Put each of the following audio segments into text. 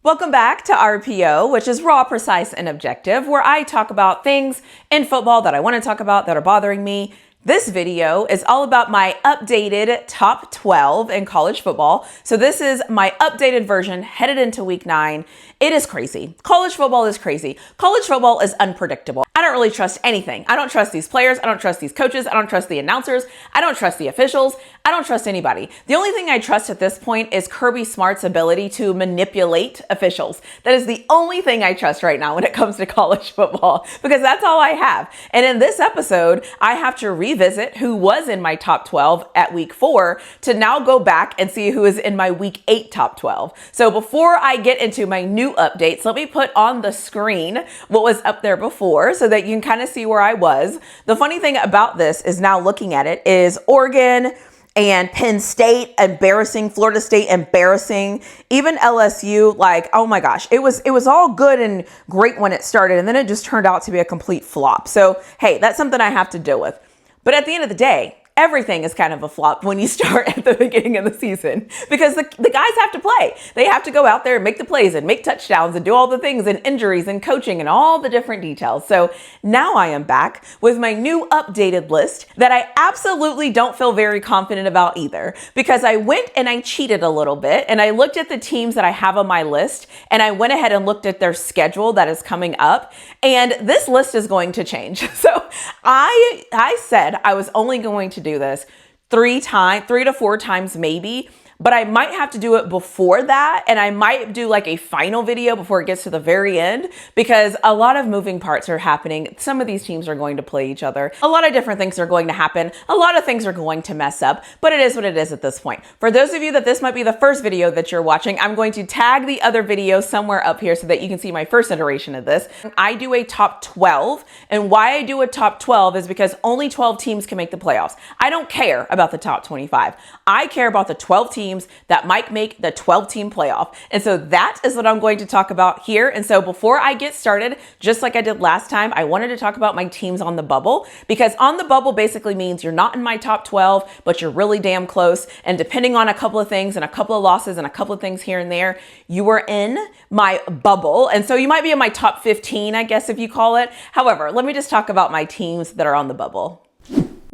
Welcome back to RPO, which is raw, precise, and objective, where I talk about things in football that I want to talk about that are bothering me. This video is all about my updated top 12 in college football. So this is my updated version headed into week 9. It is crazy. College football is crazy. College football is unpredictable. I don't really trust anything. I don't trust these players. I don't trust these coaches. I don't trust the announcers. I don't trust the officials. I don't trust anybody. The only thing I trust at this point is Kirby Smart's ability to manipulate officials. That is the only thing I trust right now when it comes to college football, because that's all I have. And in this episode, I have to revisit who was in my top 12 at week 4 to now go back and see who is in my week 8 top 12. So before I get into my new updates, let me put on the screen what was up there before so that you can kind of see where I was. The funny thing about this is now looking at it is Oregon and Penn State, embarrassing. Florida State, embarrassing. Even LSU, like, oh my gosh, it was all good and great when it started, and then it just turned out to be a complete flop. So, hey, that's something I have to deal with. But at the end of the day, everything is kind of a flop when you start at the beginning of the season, because the guys have to play. They have to go out there and make the plays and make touchdowns and do all the things and injuries and coaching and all the different details. So now I am back with my new updated list that I absolutely don't feel very confident about either, because I went and I cheated a little bit and I looked at the teams that I have on my list and I went ahead and looked at their schedule that is coming up, and this list is going to change. So I said I was only going to do this 3 to 4 times maybe, but I might have to do it before that, and I might do like a final video before it gets to the very end, because a lot of moving parts are happening. Some of these teams are going to play each other. A lot of different things are going to happen. A lot of things are going to mess up, but it is what it is at this point. For those of you that this might be the first video that you're watching, I'm going to tag the other video somewhere up here so that you can see my first iteration of this. I do a top 12, and why I do a top 12 is because only 12 teams can make the playoffs. I don't care about the top 25. I care about the 12 teams that might make the 12-team playoff. And so that is what I'm going to talk about here. And so before I get started, just like I did last time, I wanted to talk about my teams on the bubble, because on the bubble basically means you're not in my top 12, but you're really damn close. And depending on a couple of things and a couple of losses and a couple of things here and there, you are in my bubble. And so you might be in my top 15, I guess, if you call it. However, let me just talk about my teams that are on the bubble.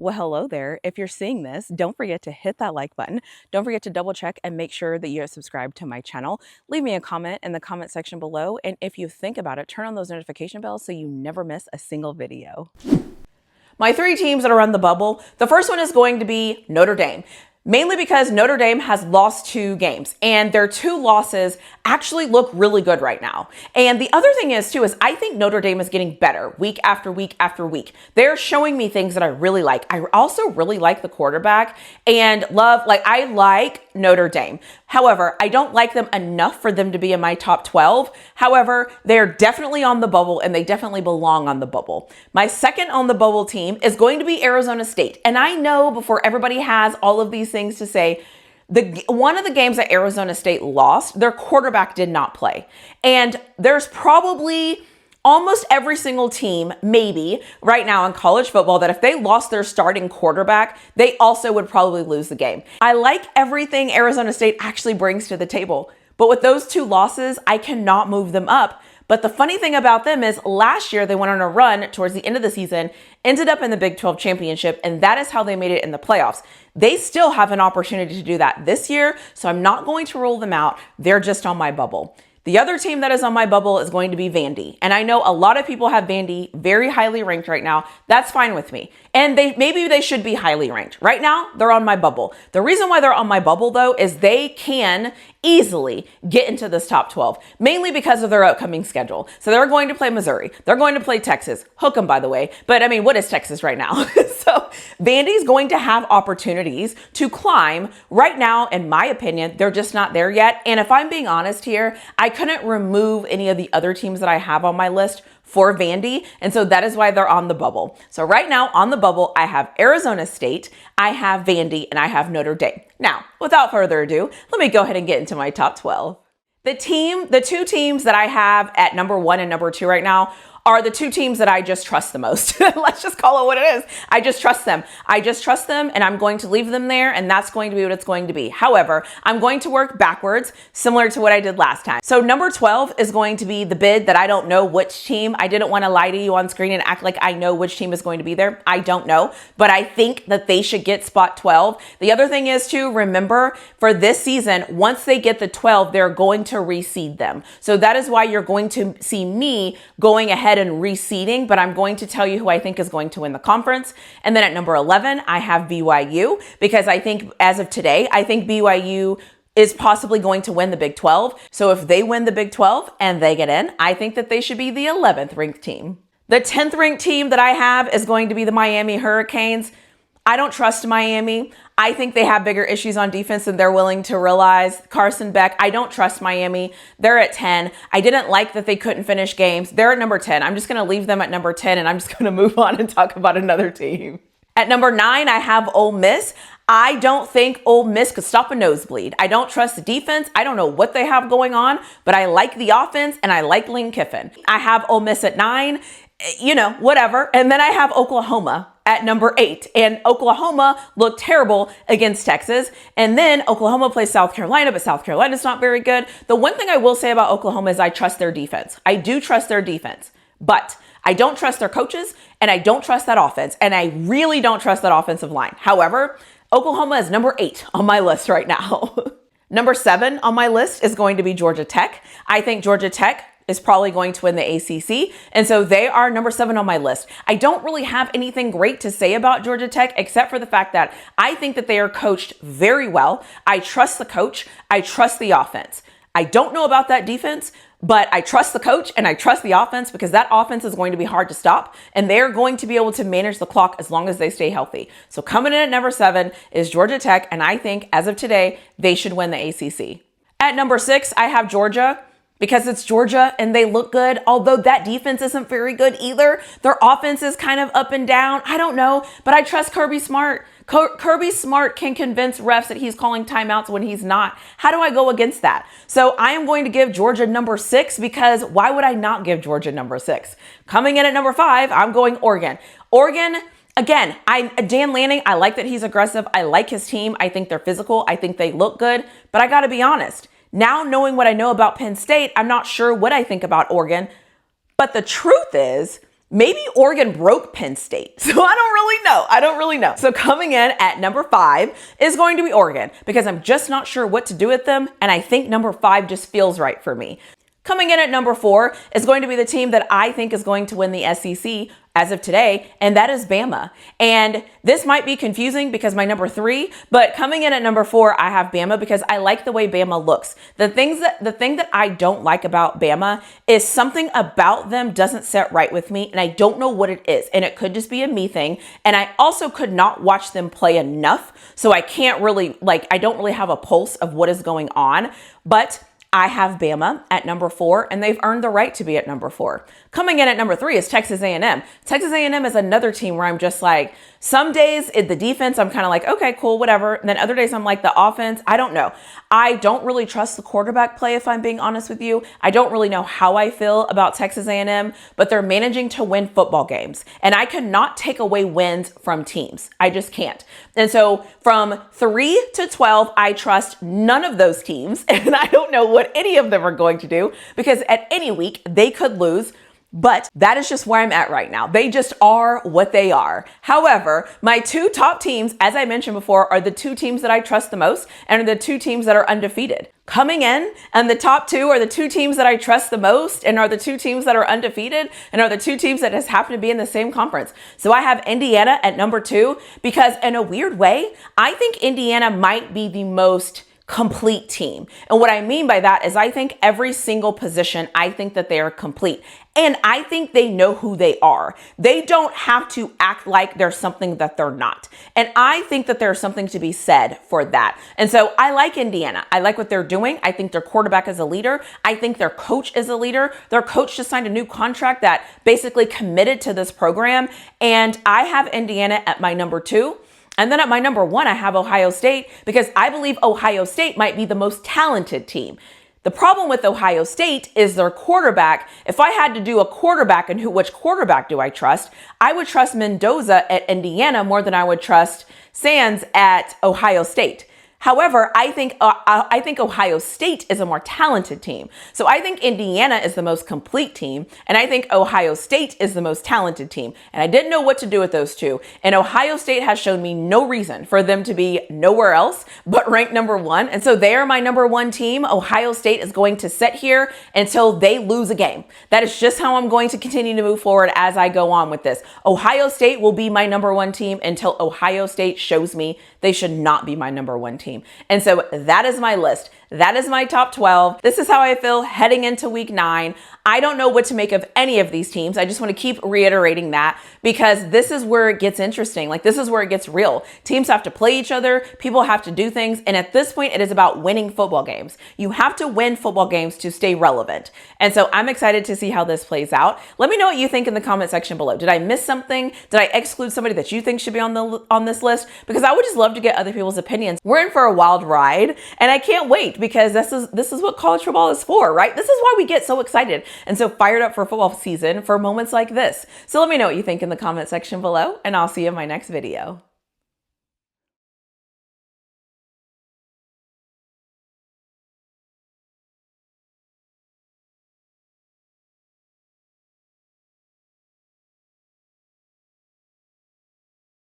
Well, hello there. If you're seeing this, don't forget to hit that like button. Don't forget to double check and make sure that you are subscribed to my channel. Leave me a comment in the comment section below. And if you think about it, turn on those notification bells so you never miss a single video. My 3 teams that are on the bubble. The first one is going to be Notre Dame. Mainly because Notre Dame has lost 2 games, and their 2 losses actually look really good right now. And the other thing is too, is I think Notre Dame is getting better week after week after week. They're showing me things that I really like. I also really like the quarterback and I like Notre Dame. However, I don't like them enough for them to be in my top 12. However, they're definitely on the bubble, and they definitely belong on the bubble. My second on the bubble team is going to be Arizona State. And I know before everybody has all of these things to say, one of the games that Arizona State lost, their quarterback did not play. And there's probably almost every single team, maybe right now in college football, that if they lost their starting quarterback, they also would probably lose the game. I like everything Arizona State actually brings to the table, but with those 2 losses, I cannot move them up. But the funny thing about them is last year they went on a run towards the end of the season, ended up in the Big 12 championship, and that is how they made it in the playoffs. They still have an opportunity to do that this year, so I'm not going to rule them out. They're just on my bubble. The other team that is on my bubble is going to be Vandy. And I know a lot of people have Vandy very highly ranked right now. That's fine with me. And maybe they should be highly ranked. Right now, they're on my bubble. The reason why they're on my bubble, though, is they can easily get into this top 12, mainly because of their upcoming schedule. So they're going to play Missouri. They're going to play Texas. Hook 'em, by the way. But I mean, what is Texas right now? So Vandy's going to have opportunities to climb. Right now, in my opinion, they're just not there yet. And if I'm being honest here, I couldn't remove any of the other teams that I have on my list for Vandy. And so that is why they're on the bubble. So right now on the bubble, I have Arizona State, I have Vandy, and I have Notre Dame. Now, without further ado, let me go ahead and get into my top 12. The 2 teams that I have at number 1 and number 2 right now are the two teams that I just trust the most. Let's just call it what it is. I just trust them. I just trust them, and I'm going to leave them there, and that's going to be what it's going to be. However, I'm going to work backwards, similar to what I did last time. So number 12 is going to be the bid that I don't know which team. I didn't want to lie to you on screen and act like I know which team is going to be there. I don't know, but I think that they should get spot 12. The other thing is to remember for this season, once they get the 12, they're going to reseed them. So that is why you're going to see me going ahead and reseeding, but I'm going to tell you who I think is going to win the conference. And then at number 11, I have BYU, because I think as of today, I think BYU is possibly going to win the Big 12. So if they win the Big 12 and they get in, I think that they should be the 11th ranked team. The 10th ranked team that I have is going to be the Miami Hurricanes. I don't trust Miami. I think they have bigger issues on defense than they're willing to realize. Carson Beck, I don't trust Miami. They're at 10. I didn't like that they couldn't finish games. They're at number 10. I'm just going to leave them at number 10, and I'm just going to move on and talk about another team. At number 9, I have Ole Miss. I don't think Ole Miss could stop a nosebleed. I don't trust the defense. I don't know what they have going on, but I like the offense, and I like Lane Kiffin. I have Ole Miss at 9, whatever. And then I have Oklahoma at number 8, and Oklahoma looked terrible against Texas. And then Oklahoma plays South Carolina, but South Carolina's not very good. The one thing I will say about Oklahoma is I trust their defense. I do trust their defense, but I don't trust their coaches, and I don't trust that offense, and I really don't trust that offensive line. However, Oklahoma is number 8 on my list right now. Number 7 on my list is going to be Georgia Tech. I think Georgia Tech is probably going to win the ACC. And so they are number 7 on my list. I don't really have anything great to say about Georgia Tech, except for the fact that I think that they are coached very well. I trust the coach. I trust the offense. I don't know about that defense, but I trust the coach and I trust the offense, because that offense is going to be hard to stop, and they're going to be able to manage the clock as long as they stay healthy. So coming in at number 7 is Georgia Tech, and I think as of today, they should win the ACC. At number 6, I have Georgia, because it's Georgia and they look good, although that defense isn't very good either. Their offense is kind of up and down. I don't know, but I trust Kirby Smart. Kirby Smart can convince refs that he's calling timeouts when he's not. How do I go against that? So I am going to give Georgia number 6, because why would I not give Georgia number 6? Coming in at number 5, I'm going Oregon. Oregon, again, Dan Lanning, I like that he's aggressive. I like his team. I think they're physical. I think they look good, but I got to be honest. Now, knowing what I know about Penn State, I'm not sure what I think about Oregon. But the truth is, maybe Oregon broke Penn State. So I don't really know. So coming in at number 5 is going to be Oregon, because I'm just not sure what to do with them. And I think number 5 just feels right for me. Coming in at number 4 is going to be the team that I think is going to win the SEC as of today, and that is Bama. And this might be confusing because my number 3, but coming in at number 4, I have Bama because I like the way Bama looks. The thing that I don't like about Bama is something about them doesn't set right with me, and I don't know what it is. And it could just be a me thing. And I also could not watch them play enough, so I can't really, I don't really have a pulse of what is going on. But I have Bama at number 4, and they've earned the right to be at number 4. Coming in at number 3 is Texas A&M. Texas A&M is another team where I'm just like, some days the defense, I'm kind of like, okay, cool, whatever. And then other days I'm like, the offense, I don't know. I don't really trust the quarterback play, if I'm being honest with you. I don't really know how I feel about Texas A&M, but they're managing to win football games. And I cannot take away wins from teams. I just can't. And so from 3 to 12, I trust none of those teams. And I don't know what any of them are going to do, because at any week they could lose. But that is just where I'm at right now. They just are what they are. However, my 2 top teams, as I mentioned before, are the 2 teams that I trust the most and are the 2 teams that are undefeated. Coming in, and the top 2 are the 2 teams that I trust the most and are the 2 teams that are undefeated and are the 2 teams that just happen to be in the same conference. So I have Indiana at number 2 because, in a weird way, I think Indiana might be the most complete team. And what I mean by that is I think every single position, I think that they are complete. And I think they know who they are. They don't have to act like there's something that they're not. And I think that there's something to be said for that. And so I like Indiana. I like what they're doing. I think their quarterback is a leader. I think their coach is a leader. Their coach just signed a new contract that basically committed to this program. And I have Indiana at my number 2. And then at my number 1, I have Ohio State because I believe Ohio State might be the most talented team. The problem with Ohio State is their quarterback. If I had to do a quarterback and which quarterback do I trust, I would trust Mendoza at Indiana more than I would trust Sands at Ohio State. However, I think Ohio State is a more talented team. So I think Indiana is the most complete team, and I think Ohio State is the most talented team. And I didn't know what to do with those two. And Ohio State has shown me no reason for them to be nowhere else but ranked number one. And so they are my number one team. Ohio State is going to sit here until they lose a game. That is just how I'm going to continue to move forward as I go on with this. Ohio State will be my number one team until Ohio State shows me they should not be my number one team. And so that is my list. That is my top 12. This is how I feel heading into week 9. I don't know what to make of any of these teams. I just want to keep reiterating that because this is where it gets interesting. Like, this is where it gets real. Teams have to play each other. People have to do things. And at this point, it is about winning football games. You have to win football games to stay relevant. And so I'm excited to see how this plays out. Let me know what you think in the comment section below. Did I miss something? Did I exclude somebody that you think should be on this list? Because I would just love to get other people's opinions. We're in for a wild ride, and I can't wait because this is what college football is for, right? This is why we get so excited and so fired up for football season for moments like this. So let me know what you think in the comment section below, and I'll see you in my next video.